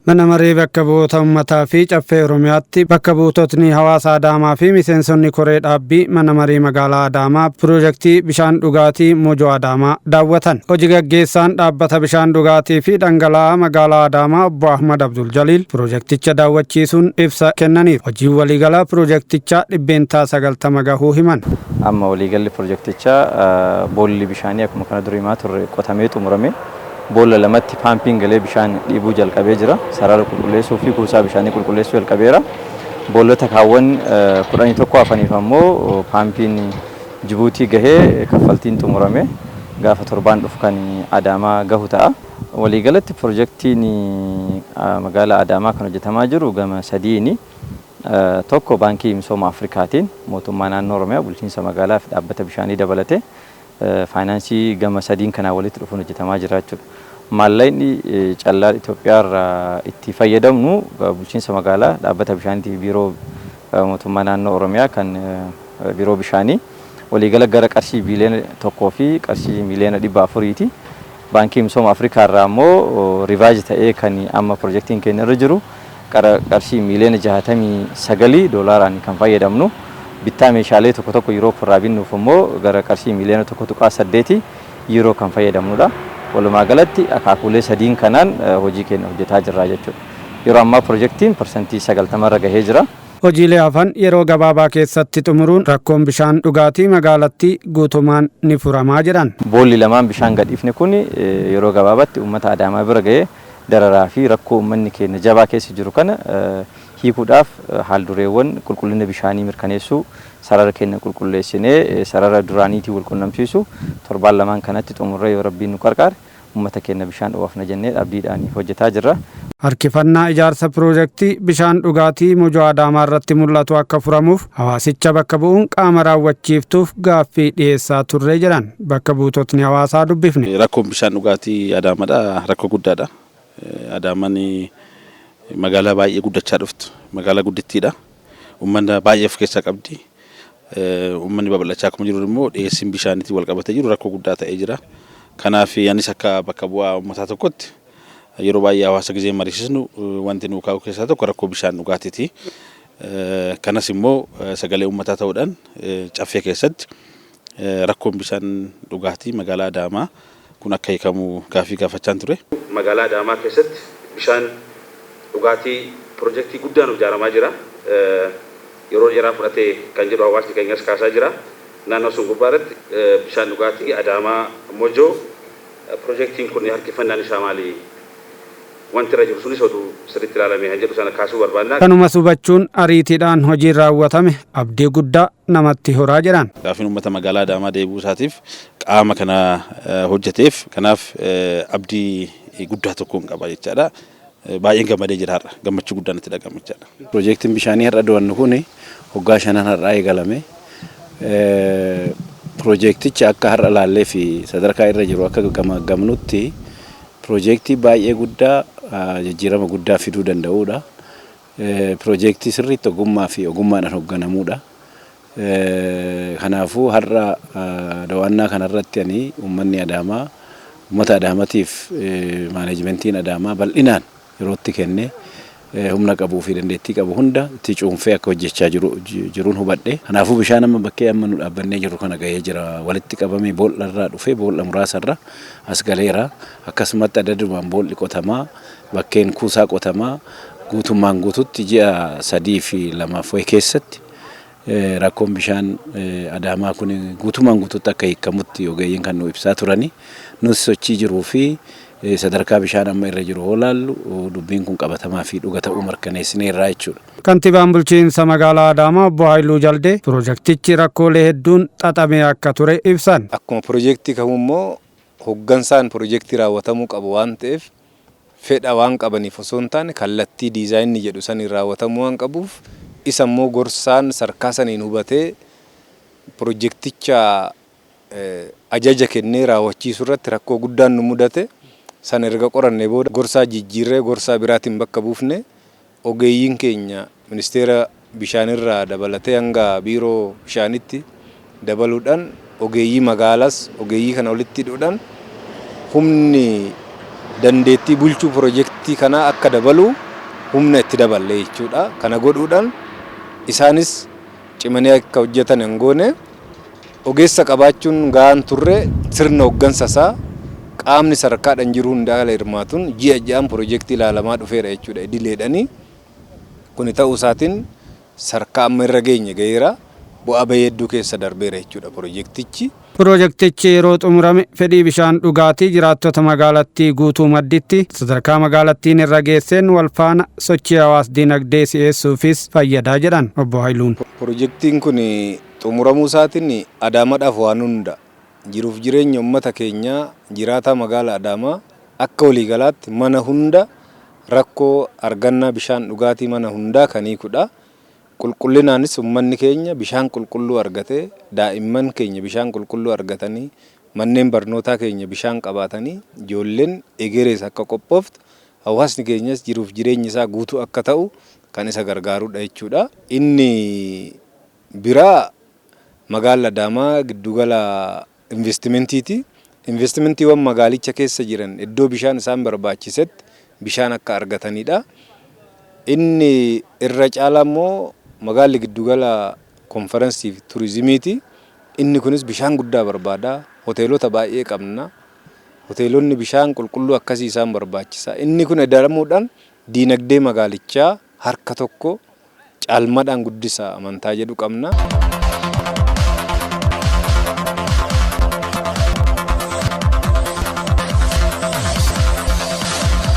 Mana maree bakka bu'oota uummataa fi caffee Oromiyaatti bakka buutotni hawaasa Adaamaa fi miseensonni koree dhaabbii mana maree magaalaa Adaamaa piroojeektii bishaan dhugaatii Moojoo Adaamaa daawwatan. Hojii gaggeessaan dhaabbata bishaan dhugaatii fi dhangala'aa magaalaa Adaamaa obbo Ahmad Abdul Jaliil piroojeekticha daawwachiisuun ibsa kennaniiru. Hojii waliigalaa piroojeektichaa 90 gahuu himan. Amma waliigalli piroojeektichaa boolli bishaanii akkuma kana durii maa turre qotamee xumurame. Boolla lamatti paampiin galee bishaan dhiibuu jalqabee jira. Sarara qulqulleessuu fi kuusaa bishaanii qulqulleessuu jalqabeera. Boollota kaawwan 11 hafaniif ammoo paampiin Jibuutii gahee kaffaltiin xumurame gaafa torbaan dhufu kan Adaamaa gahu ta'a. Waliigalatti piroojeektiin magaalaa Adaamaa kan hojjetamaa jiru gama sadiini. Tokko baankii misooma Afrikaatiin mootummaa naannoo Oromiyaa bulchiinsa magaalaa fi dhaabbata bishaanii dabalatee faayinaansii gama sadiin kanaa walitti dhufuun hojjetamaa jira jechuudha. Maallaqni callaa Itoophiyaa irraa itti fayyadamnu bulchiinsa magaalaa dhaabbata bishaaniitii biiroo mootummaa naannoo Oromiyaa kan biiroo bishaanii waliigala gara qarshii biiliyoona 1 fi qarshii miliyoona 400ti. Baankii misooma Afrikaa irraa ammoo rivaayis ta'ee kan amma piroojeektiin keenya irra jiru qarshii miliyoona 69 doolaaraan kan fayyadamnu. Bittaa meeshaalee tokko Yuuroopp irraa binnuuf immoo gara qarshii miliyoona 1.8 Yuuroo kan fayyadamnudha. Walumaa galatti akaakuulee sadiin kanaan hojii keenya hojjetaa jirra jechuudha. Yeroo ammaa piroojeektiin parsantii 90 irra gahee jira. Hojiilee hafan yeroo gabaabaa keessatti xumuruun rakkoon bishaan dhugaatii magaalattii guutumaan ni furamaa jedhan. Boolli lamaan bishaan gadhiifne kun yeroo gabaabaatti uummata Adaamaa bira gahee dararaa fi rakkoo uummanni keenya jabaa keessa jiru kana hiikuudhaaf haaldureewwan qulqullina bishaanii mirkaneessuu sarara keenya qulqulleessinee sarara duraaniitii wal qunnamsiisu torbaan lamaan kanatti xumurree yoo rabbiin nu qarqaare uummata keenya bishaan dhugaafna jennee abdiidhaan hojjetaa jirra. Harkifannaa ijaarsa piroojeektii bishaan dhugaatii Moojoo Adaamaa irratti mul'atu akka furamuuf hawaasicha bakka bu'uun qaama raawwachiiftuuf gaaffii dhiyeessaa turre jedhan bakka buutotni hawaasaa dubbifne. Rakkoon bishaan dhugaatii Adaamaadha rakkoo guddaadha. Adaamaan magaalaa baay'ee guddachaa dhuftu magaalaa guddittiidha. Uummanni baay'ee of keessaa qabdi. Uummanni babal'achaa akkuma jiru immoo dhiyeessiin bishaaniitiin wal qabatee jiru rakkoo guddaa ta'ee jira. Kanaaf anis akka bakka bu'aa uummataa tokkotti yeroo baay'ee hawaasa gizee mariisisnu wanti nu kaa'u keessaa tokko rakkoo bishaan dhugaatiiti. Kanas immoo sagalee uummataa ta'uudhaan caffee keessatti rakkoon bishaan dhugaatii magaalaa Adaamaa kun akka hiikamu gaaffii gaafachaa ture. Magaalaa Adaamaa keessatti bishaan dhugaatii piroojeektii guddaan ijaaramaa jira. Yeroo dheeraa fudhatee kan jedhu hawaasni keenyas kaasaa jira. Naannoo sun gubbaarratti bishaan dhugaatii Adaamaa Moojoo piroojeektiin kun harkifannaan isaa maali? Wanti irra jiru sunis oduu sirriitti ilaalamee kan jedhu sana kaasuu barbaadna. Kanumas hubachuun ariitiidhaan hojiin raawwatame abdii guddaa namatti horaa jedhan. Gaaffiin uummata magaalaa Adaamaa deebuu isaatiif qaama kana hojjeteef kanaaf abdii guddaa tokkoon qaba jechaadha. Baay'een gammadee jira har'a gammachuu guddaan itti dhaga'ama jechaadha. Piroojeektiin bishaanii har'a do'annu kun waggaa 5 har'aa eegalame. Piroojeektichi akka har'a laallee fi sadarkaa irra jiru akka gamnutti piroojeektii baay'ee guddaa jijjiirama guddaa fiduu danda'uudha. Piroojeektii sirriitti ogummaa fi ogummaadhaan hoogganamuudha. Kanaafuu har'a daawwannaa kanarratti ani uummanni Adaamaa uummata Adaamaatiif maaneejmentiin Adaamaa bal'inaan yerootti kennee humna qabuu fi dandeettii qabu hunda itti cuunfee akka hojjechaa jiruun hubadhe. Kanaafuu bishaan amma bakkee amma nu dhaabbannee jirru kana gahee jira. Walitti qabamee boolla irraa dhufee boolla muraasarra as galeera. Akkasumatti addadumaan boolli qotamaa bakkeen kuusaa qotamaa guutummaan guututti ji'a 3 fi 2 keessatti rakkoon bishaan Adaamaa kun guutummaan guututti akka hiikamutti ogeeyyiin kan nu ibsaa turani. Nus sochii jiruu fi sadarkaa bishaan amma irra jiru hoolaallu dubbiin kun qabatamaa fi dhuga ta'uu mirkaneessinee irraa jechuudha. Kantiibaan bulchiinsa magaalaa Adaamaa obbo Haayiluu Jaldee piroojeektichi rakkoolee hedduun xaxamee akka ture ibsan. Akkuma piroojeektii kamummoo hoggansaan piroojeektii raawwatamuu qabu waan ta'eef fedha waan qabaniif osoo hin taane kallattii diizaayinii jedhu saniin raawwatamuu waan qabuuf isa immoo gorsaan sarkaa saniin hubatee piroojeekticha ajaja kennee raawwachiisuu irratti rakkoo guddaan nu mudate. San erga qorannee booda gorsaa jijjiirree gorsaa biraatiin bakka buufne ogeeyyiin keenya ministeera bishaanirraa dabalatee hanga biiroo bishaanitti dabaluudhaan ogeeyyii magaalaas ogeeyyii kana walitti hidhuudhaan humni dandeettii bulchuu pirojektii kanaa akka dabalu humna itti daballe jechuudha. Kana godhuudhaan isaanis cimanii akka hojjetan hin goone ogeessa qabaachuun gahaan turre sirna hooggansa isaa qaamni sadarkaadhaan jiru hundaala hirmaatuun ji'a ji'aan pirojektii ilaalamaa dhufeera jechuudha. Idileedhanii kun ta'uu isaatiin sadarkaa amma irra geenye gaheera bu'aa bahii hedduu keessa darbeera jechuudha pirojektichi. Pirojektichi yeroo xumurame fedhii bishaan dhugaatii jiraattota magaalattii guutuu madditti sadarkaa magaalattiin irra geesseen wal faana sochii hawaas dinagdee si'eessuufis fayyadaa jedhan obbo Haayiluun. Pirojektiin kun xumuramuu isaatiin Adaamaadhaaf waan hunda jiruuf jireenya uummata keenyaa jiraataa magaalaa Adaamaa akka waliigalaatti mana hunda rakkoo argannaa bishaan dhugaatii mana hundaa kan hiikudha. Qulqullinaanis uummanni keenya bishaan qulqulluu argatee daa'imman keenya bishaan qulqulluu argatanii manneen barnootaa keenya bishaan qabaatanii ijoolleen egerees akka qophooftu hawaasni keenyas jiruuf jireenyi isaa guutuu akka ta'u kan isa gargaarudha jechuudha. Inni biraa magaalaa Adaamaa giddugala investimentiiti. Investimentiiwwan magaalicha keessa jiran iddoo bishaan isaan barbaachisetti bishaan akka argatanidha. Inni irra caalaa immoo magaalli giddugala konferensii fi turizimiiti. Inni kunis bishaan guddaa barbaada. Hoteelota baay'ee qabna. Hoteelonni bishaan qulqulluu akkasii isaan barbaachisa. Inni kun edaramuudhaan diinagdee magaalichaa harka tokko caalmaadhaan guddisa amantaa jedhu qabna.